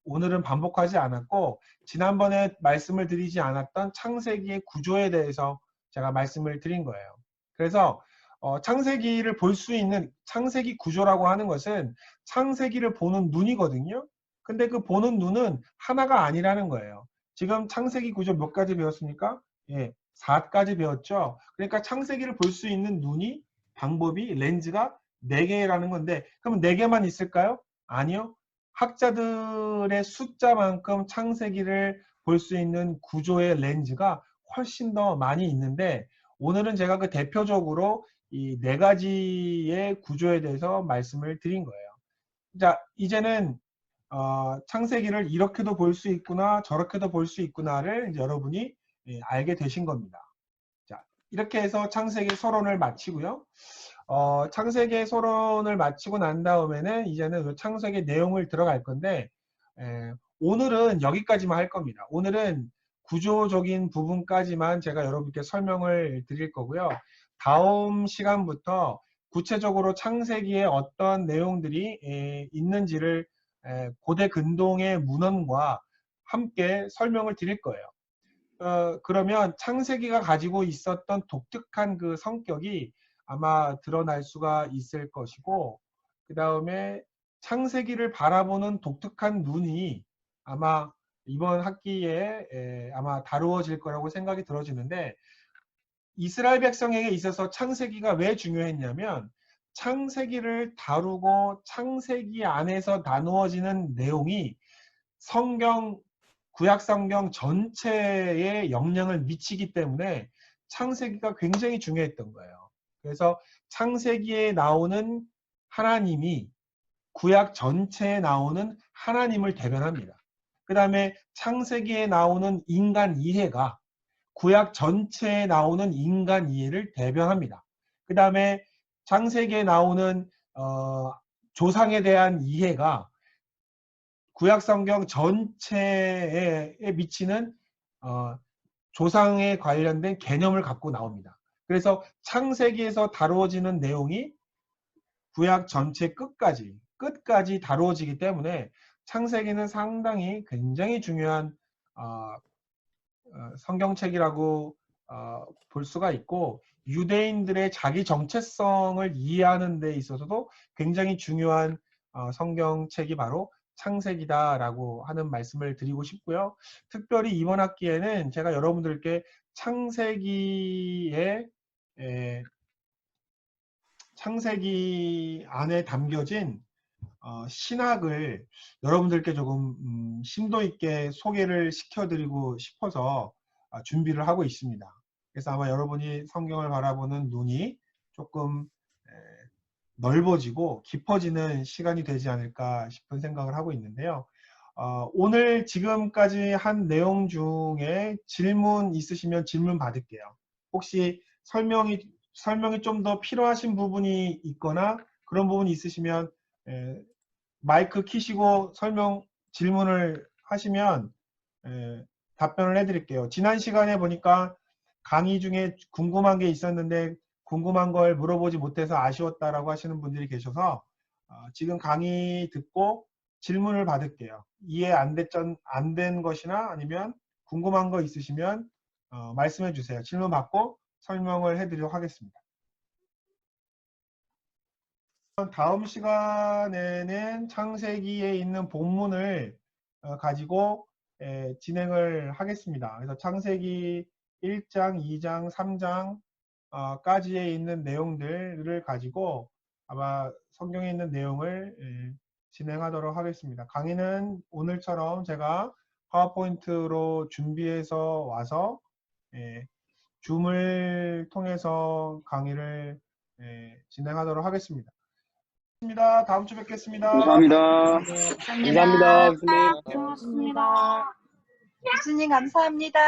오늘은 반복하지 않았고 지난번에 말씀을 드리지 않았던 창세기의 구조에 대해서 제가 말씀을 드린 거예요. 그래서 창세기를 볼 수 있는 창세기 구조라고 하는 것은 창세기를 보는 눈이거든요. 근데 그 보는 눈은 하나가 아니라는 거예요. 지금 창세기 구조 몇 가지 배웠습니까? 예, 4가지 배웠죠. 그러니까 창세기를 볼 수 있는 눈이 방법이 렌즈가 4개라는 건데 그럼 4개만 있을까요? 아니요. 학자들의 숫자만큼 창세기를 볼 수 있는 구조의 렌즈가 훨씬 더 많이 있는데 오늘은 제가 그 대표적으로 이 4가지의 구조에 대해서 말씀을 드린 거예요. 자, 이제는 창세기를 이렇게도 볼 수 있구나 저렇게도 볼 수 있구나를 이제 여러분이 알게 되신 겁니다. 자, 이렇게 해서 창세기 서론을 마치고요. 창세기 서론을 마치고 난 다음에는 이제는 그 창세기 내용을 들어갈 건데 오늘은 여기까지만 할 겁니다. 오늘은 구조적인 부분까지만 제가 여러분께 설명을 드릴 거고요. 다음 시간부터 구체적으로 창세기에 어떤 내용들이 있는지를 고대 근동의 문헌과 함께 설명을 드릴 거예요. 그러면 창세기가 가지고 있었던 독특한 그 성격이 아마 드러날 수가 있을 것이고 그 다음에 창세기를 바라보는 독특한 눈이 아마 이번 학기에 아마 다루어질 거라고 생각이 들어지는데 이스라엘 백성에게 있어서 창세기가 왜 중요했냐면 창세기를 다루고 창세기 안에서 나누어지는 내용이 성경 구약 성경 전체에 영향을 미치기 때문에 창세기가 굉장히 중요했던 거예요. 그래서 창세기에 나오는 하나님이 구약 전체에 나오는 하나님을 대변합니다. 그 다음에 창세기에 나오는 인간 이해가 구약 전체에 나오는 인간 이해를 대변합니다. 그 다음에 창세기에 나오는 조상에 대한 이해가 구약 성경 전체에 미치는 조상에 관련된 개념을 갖고 나옵니다. 그래서 창세기에서 다루어지는 내용이 구약 전체 끝까지 다루어지기 때문에 창세기는 상당히 굉장히 중요한 성경책이라고 볼 수가 있고 유대인들의 자기 정체성을 이해하는 데 있어서도 굉장히 중요한 성경책이 바로 창세기다라고 하는 말씀을 드리고 싶고요. 특별히 이번 학기에는 제가 여러분들께 창세기 안에 담겨진 신학을 여러분들께 조금 심도 있게 소개를 시켜드리고 싶어서 준비를 하고 있습니다. 그래서 아마 여러분이 성경을 바라보는 눈이 조금 넓어지고 깊어지는 시간이 되지 않을까 싶은 생각을 하고 있는데요. 오늘 지금까지 한 내용 중에 질문 있으시면 질문 받을게요. 혹시 설명이 좀 더 필요하신 부분이 있거나 그런 부분이 있으시면 마이크 키시고 질문을 하시면 답변을 해드릴게요. 지난 시간에 보니까 강의 중에 궁금한 게 있었는데 궁금한 걸 물어보지 못해서 아쉬웠다라고 하시는 분들이 계셔서 지금 강의 듣고 질문을 받을게요. 이해 안 된 것이나 아니면 궁금한 거 있으시면 말씀해 주세요. 질문 받고 설명을 해드리도록 하겠습니다. 다음 시간에는 창세기에 있는 본문을 가지고 진행을 하겠습니다. 그래서 창세기 1장, 2장, 3장 까지에 있는 내용들을 가지고 아마 성경에 있는 내용을 진행하도록 하겠습니다. 강의는 오늘처럼 제가 파워포인트로 준비해서 와서 줌을 통해서 강의를 진행하도록 하겠습니다. 다음 주 뵙겠습니다. 감사합니다. 감사합니다, 교수님. 고맙습니다. 교수님 감사합니다.